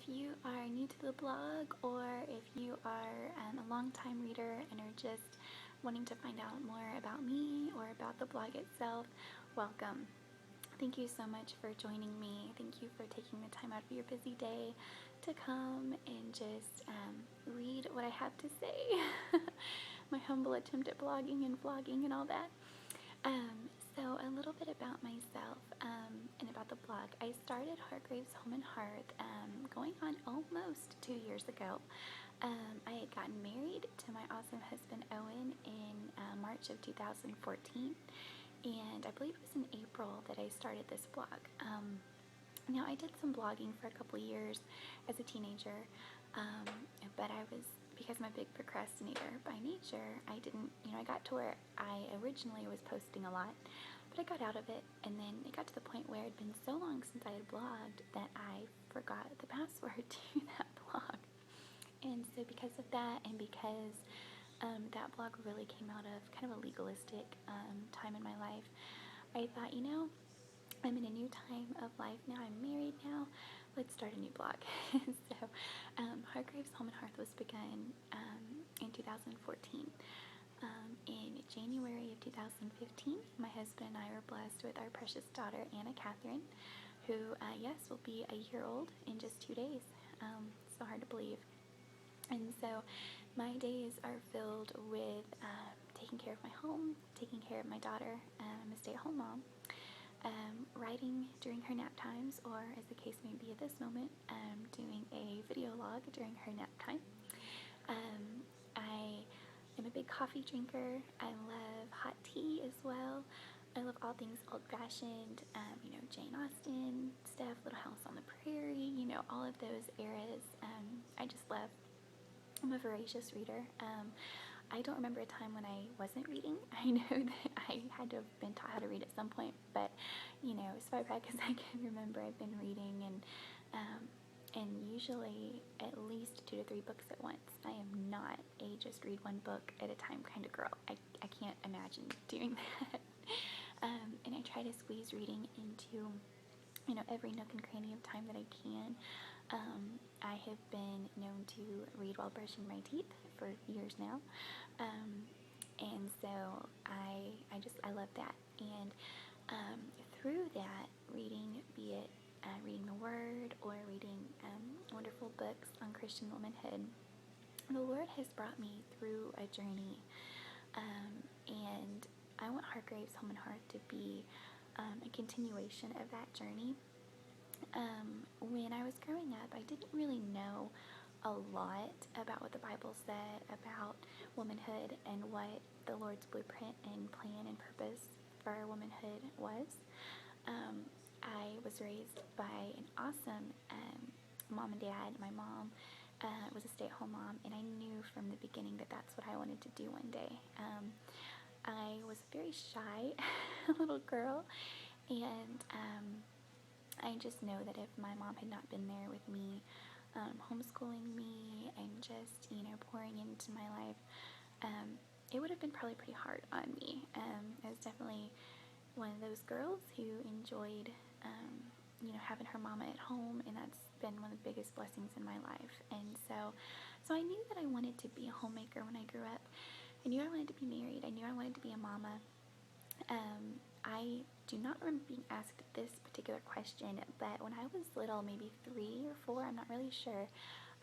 you are new to the blog, or if you are a long-time reader and are just wanting to find out more about me or about the blog itself, welcome. Thank you so much for joining me. Thank you for taking the time out of your busy day to come and just read what I have to say. My humble attempt at blogging and vlogging and all that. So a little bit about myself and about the blog. I started Hargraves Home and Hearth going on almost 2 years ago. I had gotten married to my awesome husband Owen in March of 2014, and I believe it was in April that I started this blog. Now I did some blogging for a couple of years as a teenager, but because I'm a big procrastinator by nature, I got to where I originally was posting a lot, but I got out of it, and then it got to the point where it had been so long since I had blogged that I forgot the password to that blog. And so because of that, and because that blog really came out of kind of a legalistic time in my life, I thought, I'm in a new time of life now. I'm married now. Let's start a new blog. So Hargraves Home and Hearth was begun in 2014. In January of 2015, my husband and I were blessed with our precious daughter, Anna Catherine, who, will be a year old in just 2 days. So hard to believe. And so my days are filled with taking care of my home, taking care of my daughter. I'm a stay-at-home mom. Writing during her nap times, or as the case may be at this moment, doing a video log during her nap time. I am a big coffee drinker. I love hot tea as well. I love all things old-fashioned, Jane Austen stuff, Little House on the Prairie, all of those eras. I just love. I'm a voracious reader. I don't remember a time when I wasn't reading. I know that I had to have been taught how to read at some point, but as far back as I can remember, I've been reading, and usually at least 2 to 3 books at once. I am not a just read one book at a time kind of girl. I can't imagine doing that. And I try to squeeze reading into every nook and cranny of time that I can. I have been known to read while brushing my teeth for years now, and so I love that. And through that reading, be it reading the Word or reading wonderful books on Christian womanhood, the Lord has brought me through a journey, and I want Hargraves Home and Hearth to be a continuation of that journey. When I was growing up, I didn't really know a lot about what the Bible said about womanhood and what the Lord's blueprint and plan and purpose for womanhood was. I was raised by an awesome mom and dad. My mom was a stay-at-home mom, and I knew from the beginning that that's what I wanted to do one day. I was a very shy little girl, and I just know that if my mom had not been there with me, homeschooling me and just, pouring into my life, it would have been probably pretty hard on me. I was definitely one of those girls who enjoyed, having her mama at home, and that's been one of the biggest blessings in my life. And so I knew that I wanted to be a homemaker when I grew up. I knew I wanted to be married. I knew I wanted to be a mama. I do not remember being asked this particular question, but when I was little, maybe 3 or 4, I'm not really sure,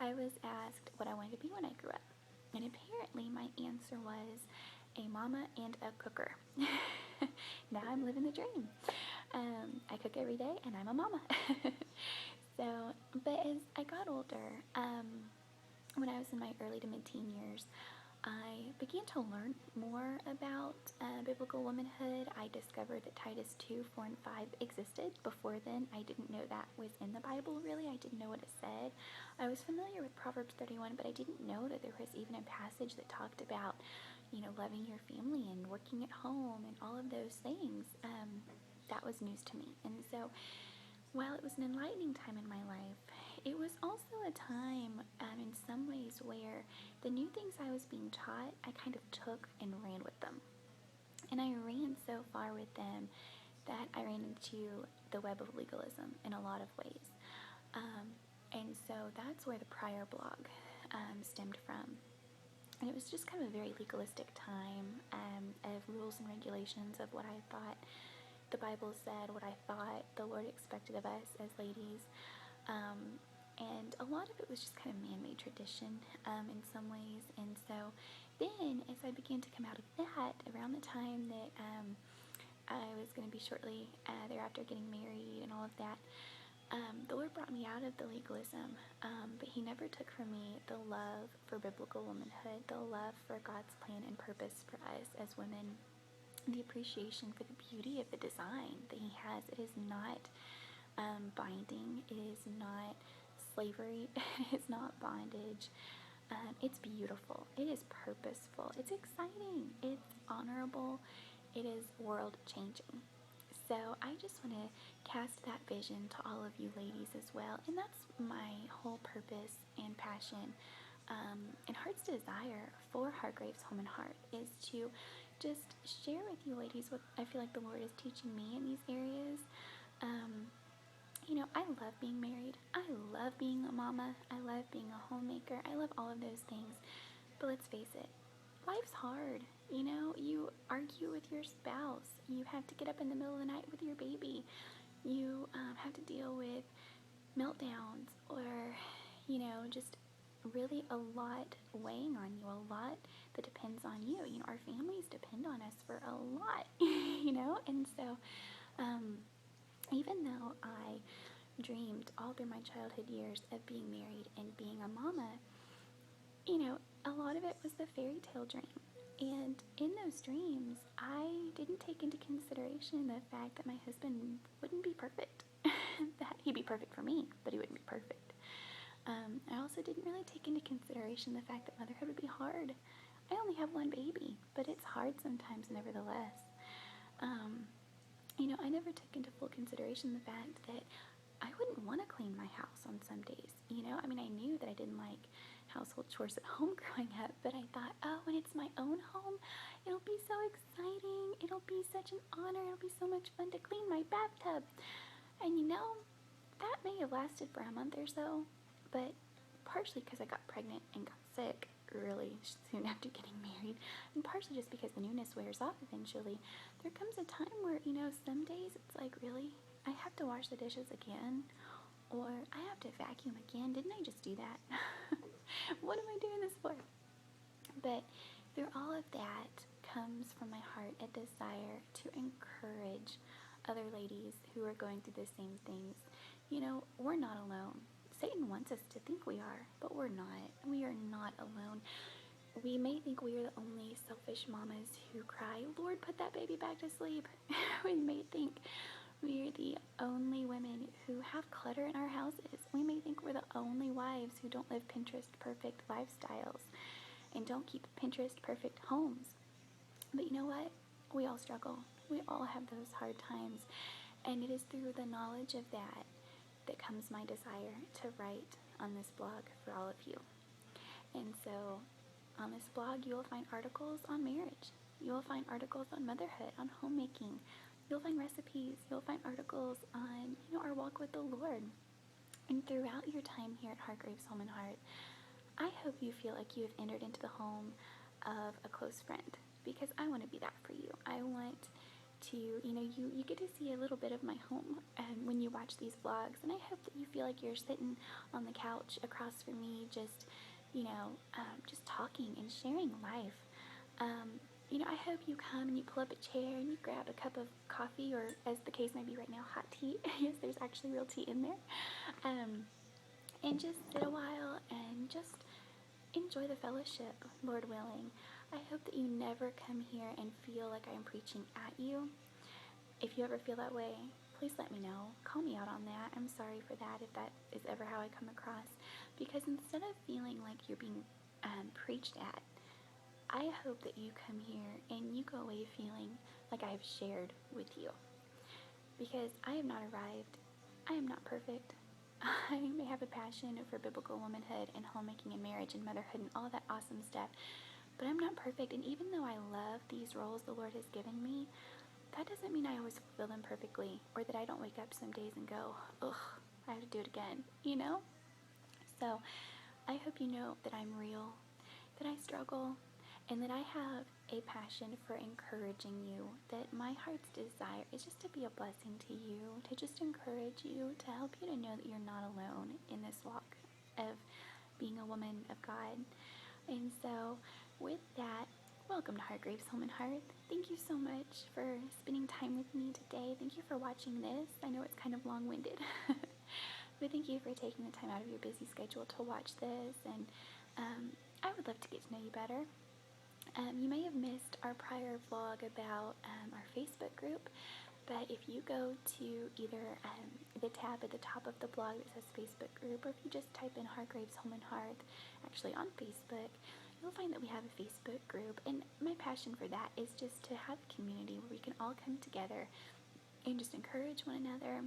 I was asked what I wanted to be when I grew up. And apparently my answer was a mama and a cooker. Now I'm living the dream. I cook every day, and I'm a mama. But as I got older, when I was in my early to mid-teen years, I began to learn more about biblical womanhood. I discovered that Titus 2, 4, and 5 existed. Before then, I didn't know that was in the Bible, really. I didn't know what it said. I was familiar with Proverbs 31, but I didn't know that there was even a passage that talked about, loving your family and working at home and all of those things. That was news to me. And so while it was an enlightening time in my life, it was also a time in some ways where the new things I was being taught, I kind of took and ran with them. And I ran so far with them that I ran into the web of legalism in a lot of ways. And so that's where the prior blog stemmed from. And it was just kind of a very legalistic time of rules and regulations of what I thought the Bible said, what I thought the Lord expected of us as ladies. And a lot of it was just kind of man-made tradition in some ways. And so then as I began to come out of that, around the time that I was going to be shortly thereafter getting married and all of that, the Lord brought me out of the legalism, but He never took from me the love for biblical womanhood, the love for God's plan and purpose for us as women, the appreciation for the beauty of the design that He has. It is not binding, it is not slavery, it is not bondage. It's beautiful, it is purposeful, it's exciting, it's honorable, it is world changing. So I just want to cast that vision to all of you ladies as well. And that's my whole purpose and passion and heart's desire for Hargraves Home and Hearth, is to just share with you ladies what I feel like the Lord is teaching me in these areas. I love being married. I love being a mama. I love being a homemaker. I love all of those things. But let's face it, life's hard. You argue with your spouse. You have to get up in the middle of the night with your baby. You have to deal with meltdowns or, just really a lot weighing on you, a lot that depends on you. Our families depend on us for a lot, And so even though I dreamed all through my childhood years of being married and being a mama, a lot of it was the fairy tale dream. And in those dreams, I didn't take into consideration the fact that my husband wouldn't be perfect. That he'd be perfect for me, but he wouldn't be perfect. I also didn't really take into consideration the fact that motherhood would be hard. I only have one baby, but it's hard sometimes nevertheless. I never took into full consideration the fact that I wouldn't want to clean my house on some days. I knew that I didn't like household chores at home growing up, but I thought, oh, when it's my own home, it'll be so exciting. It'll be such an honor. It'll be so much fun to clean my bathtub. And that may have lasted for a month or so, but partially because I got pregnant and got sick really soon after getting married, and partially just because the newness wears off eventually, there comes a time where, some days it's like, really? I have to wash the dishes again? Or I have to vacuum again? Didn't I just do that? What am I doing this for? But through all of that comes from my heart a desire to encourage other ladies who are going through the same things. We're not alone. Satan wants us to think we are, but we're not. We are not alone. We may think we are the only selfish mamas who cry, Lord, put that baby back to sleep. We may think we are the only women who have clutter in our houses. We may think we're the only wives who don't live Pinterest perfect lifestyles and don't keep Pinterest perfect homes. But you know what? We all struggle. We all have those hard times. And it is through the knowledge of that comes my desire to write on this blog for all of you. And so on this blog, you will find articles on marriage. You will find articles on motherhood, on homemaking. You'll find recipes. You'll find articles on, our walk with the Lord. And throughout your time here at Hargraves Home and Hearth, I hope you feel like you have entered into the home of a close friend, because I want to be that for you. I want to, you get to see a little bit of my home when you watch these vlogs, and I hope that you feel like you're sitting on the couch across from me, just talking and sharing life. I hope you come and you pull up a chair and you grab a cup of coffee, or as the case may be right now, hot tea. Yes, there's actually real tea in there. And just sit a while and just enjoy the fellowship, Lord willing. I hope that you never come here and feel like I'm preaching at you. If you ever feel that way, please let me know. Call me out on that. I'm sorry for that if that is ever how I come across. Because instead of feeling like you're being preached at, I hope that you come here and you go away feeling like I have shared with you. Because I have not arrived. I am not perfect. I may have a passion for biblical womanhood and homemaking and marriage and motherhood and all that awesome stuff, but I'm not perfect. And even though I love these roles the Lord has given me, that doesn't mean I always fulfill them perfectly, or that I don't wake up some days and go, ugh, I have to do it again, So I hope you know that I'm real, that I struggle, and that I have a passion for encouraging you, that my heart's desire is just to be a blessing to you, to just encourage you, to help you to know that you're not alone in this walk of being a woman of God. And so, with that, welcome to Hargraves Home and Hearth. Thank you so much for spending time with me today. Thank you for watching this. I know it's kind of long-winded, but thank you for taking the time out of your busy schedule to watch this. And I would love to get to know you better. You may have missed our prior vlog about our Facebook group, but if you go to either the tab at the top of the blog that says Facebook group, or if you just type in Hargraves Home and Hearth, actually on Facebook, you'll find that we have a Facebook group. And my passion for that is just to have a community where we can all come together and just encourage one another,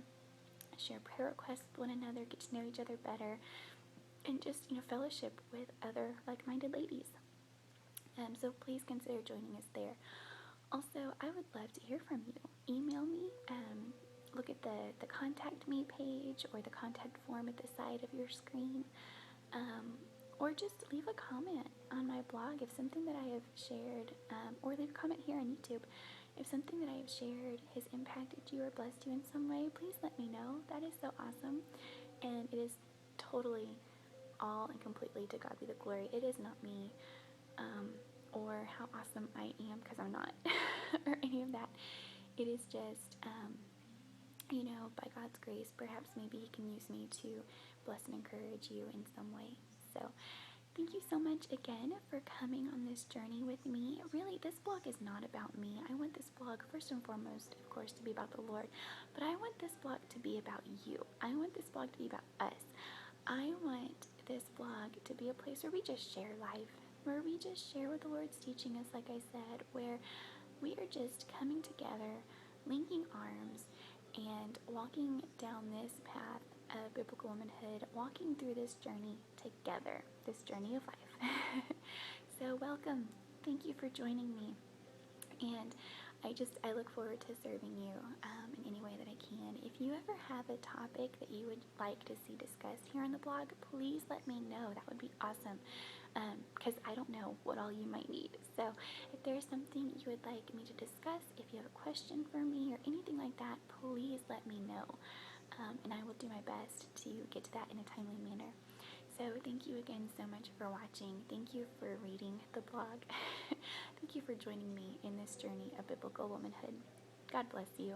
share prayer requests with one another, get to know each other better, and just, fellowship with other like-minded ladies. So please consider joining us there. Also, I would love to hear from you. Email me, look at the contact me page or the contact form at the side of your screen, or just leave a comment on my blog if something that I have shared, or leave a comment here on YouTube. If something that I have shared has impacted you or blessed you in some way, please let me know. That is so awesome, and it is totally all and completely to God be the glory. It is not me, or how awesome I am, because I'm not, or any of that. It is just, by God's grace, perhaps maybe He can use me to bless and encourage you in some way. So, thank you so much again for coming on this journey with me. Really, this blog is not about me. I want this blog, first and foremost, of course, to be about the Lord, but I want this blog to be about you. I want this blog to be about us. I want this blog to be a place where we just share life, where we just share what the Lord's teaching us, like I said, where we are just coming together, linking arms, and walking down this path of biblical womanhood, walking through this journey together, this journey of life. So welcome. Thank you for joining me. And I look forward to serving you in any way that I can. If you ever have a topic that you would like to see discussed here on the blog, please let me know. That would be awesome, because I don't know what all you might need. So if there's something you would like me to discuss, if you have a question for me or anything like that, please let me know, and I will do my best to get to that in a timely manner. So thank you again so much for watching. Thank you for reading the blog. Thank you for joining me in this journey of biblical womanhood. God bless you.